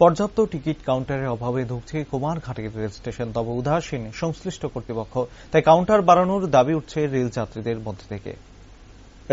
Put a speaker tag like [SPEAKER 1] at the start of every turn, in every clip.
[SPEAKER 1] পর্যাপ্ত টিকিট কাউন্টারের অভাবে ধুঁকছে কুমারঘাটের রেল স্টেশন। তবে উদাসীন সংশ্লিষ্ট কর্তৃপক্ষ, তাই কাউন্টার বাড়ানোর দাবি উঠছে রেল যাত্রীদের মধ্যে থেকে।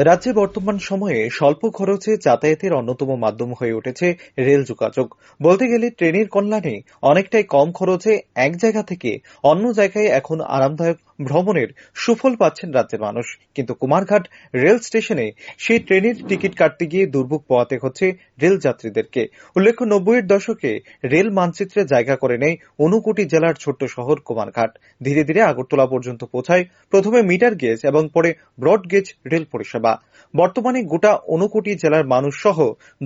[SPEAKER 1] রাজ্যে বর্তমান সময়ে স্বল্প খরচে যাতায়াতের অন্যতম মাধ্যম হয়ে উঠেছে রেল যোগাযোগ। বলতে গেলে ট্রেনের কল্যাণে অনেকটাই কম খরচে এক জায়গা থেকে অন্য জায়গায় এখন আরামদায়ক ভ্রমণের সুফল পাচ্ছেন রাজ্যের মানুষ। কিন্তু কুমারঘাট রেল স্টেশনে সেই ট্রেনের টিকিট কাটতে গিয়ে দুর্ভোগ পোহাতে হচ্ছে রেল যাত্রীদেরকে। উল্লেখ্য, ৯০-এর দশকে রেল মানচিত্রে জায়গা করে নেয় ঊনকোটি জেলার ছোট্ট শহর কুমারঘাট। ধীরে ধীরে আগরতলা পর্যন্ত পৌঁছায় প্রথমে মিটার গেজ এবং পরে ব্রড গেজ রেল পরিষেবা। বর্তমানে গোটা ঊনকোটি জেলার মানুষ সহ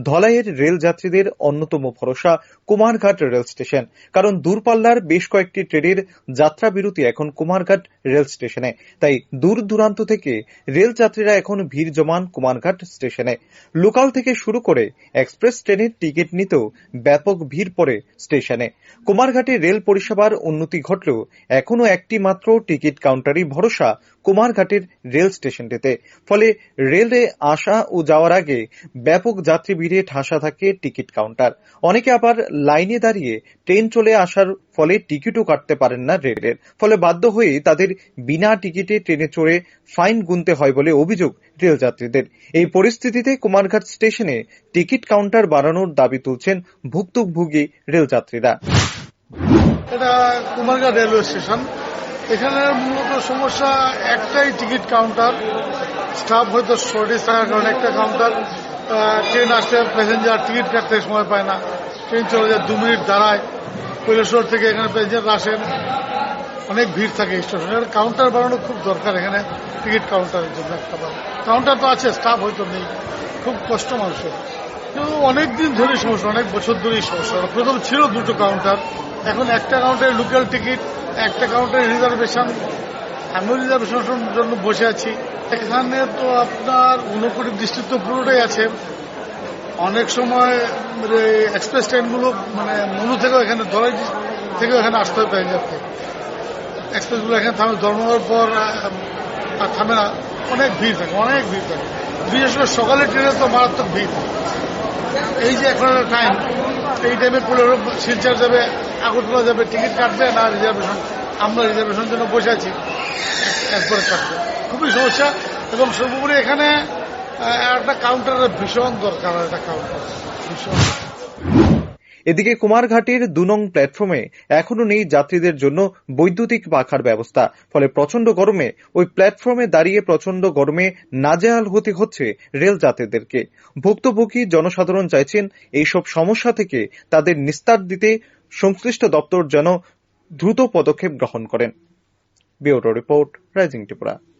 [SPEAKER 1] ধলাইয়ের রেল যাত্রীদের অন্যতম ভরসা কুমারঘাট রেল স্টেশন। কারণ দূরপাল্লার বেশ কয়েকটি ট্রেনের যাত্রা বিরতি এখন কুমারঘাট রেল স্টেশনে। তাই দূর দূরান্ত থেকে রেল যাত্রীরা এখন ভিড় জমান কুমারঘাট স্টেশনে। লোকাল থেকে শুরু করে এক্সপ্রেস ট্রেনের টিকিট নিতেও ব্যাপক ভিড় পড়ে স্টেশনে। কুমারঘাটে রেল পরিষেবার উন্নতি ঘটলেও এখনো একটি মাত্র টিকিট কাউন্টারই ভরসা কুমারঘাটের রেল স্টেশনটিতে। ফলে রেলে আসা ও যাওয়ার আগে ব্যাপক যাত্রী ভিড়ে ঠাসা থাকে টিকিট কাউন্টার। অনেকে আবার লাইনে দাঁড়িয়ে ট্রেন চলে আসার ফলে টিকিটও কাটতে পারেন না রেলের। ফলে বাধ্য হয়ে তাদের বিনা টিকিটে ট্রেনে চড়ে ফাইন গুনতে হয় বলে অভিযোগ রেল যাত্রীদের। এই পরিস্থিতিতে কুমারঘাট স্টেশনে টিকিট কাউন্টার বাড়ানোর দাবি তুলছেন ভুক্তভোগী রেল যাত্রীরা।
[SPEAKER 2] এটা কুমারঘাট রেলওয়ে স্টেশন। এখানে মূলত সমস্যা একটাই, টিকিট কাউন্টার। স্টাফ হয়তো শর্টেজ থাকার কারণে একটা কাউন্টার। ট্রেন আসতে প্যাসেঞ্জার টিকিট কাটতে সময় পায় না, ট্রেন চলে যায় 2 মিনিট দাঁড়ায়। কৈলাসহর থেকে এখানে প্যাসেঞ্জার আসেন, অনেক ভিড় থাকে স্টেশনে। কাউন্টার বাড়ানো খুব দরকার এখানে, টিকিট কাউন্টারের জন্য একটা কাউন্টার তো আছে, স্টাফ হয়তো নেই, খুব কষ্ট মানুষের। কিন্তু অনেকদিন ধরে সমস্যা, অনেক বছর ধরেই সমস্যা। প্রথম ছিল 2টো কাউন্টার, এখন একটা কাউন্টারে লোকাল টিকিট, একটা কাউন্টারে রিজার্ভেশন। আমিও রিজার্ভেশনের জন্য বসে আছি। এখানে তো আপনার ঊনকোটি ডিস্ট্রিক্ট তো পুরোটাই আছে। অনেক সময় এক্সপ্রেস ট্রেনগুলো মানে মনু থেকেও এখানে, ধলাই থেকেও এখানে আসতে হয় প্যাসেঞ্জারকে। এক্সপ্রেসগুলো এখানে থামে, ধর্মঘর পর আর থামে না। অনেক ভিড় থাকে, অনেক ভিড় থাকে। বিশেষ করে সকালের ট্রেনে তো মারাত্মক ভিড়। এই যে এখন একটা টাইম, এই টাইমে শিলচর যাবে, আগরতলা যাবে, টিকিট কাটবে না রিজার্ভেশন। আমরা রিজার্ভেশনের জন্য বসে আছি, একবারে কাটবে। খুবই সমস্যা। এবং সর্বোপরি এখানে একটা কাউন্টারের ভীষণ দরকার, একটা কাউন্টার ভীষণ।
[SPEAKER 1] এদিকে কুমারঘাটের 2 নং প্ল্যাটফর্মে এখনো নেই যাত্রীদের জন্য বৈদ্যুতিক পাখার ব্যবস্থা। ফলে প্রচন্ড গরমে ওই প্ল্যাটফর্মে দাঁড়িয়ে প্রচন্ড গরমে নাজেহাল হতে হচ্ছে রেল যাত্রীদেরকে। ভুক্তভোগী জনসাধারণ চাইছেন এইসব সমস্যা থেকে তাদের নিস্তার দিতে সংশ্লিষ্ট দপ্তর যেন দ্রুত পদক্ষেপ গ্রহণ করেন। Bureau report, rising Tripura.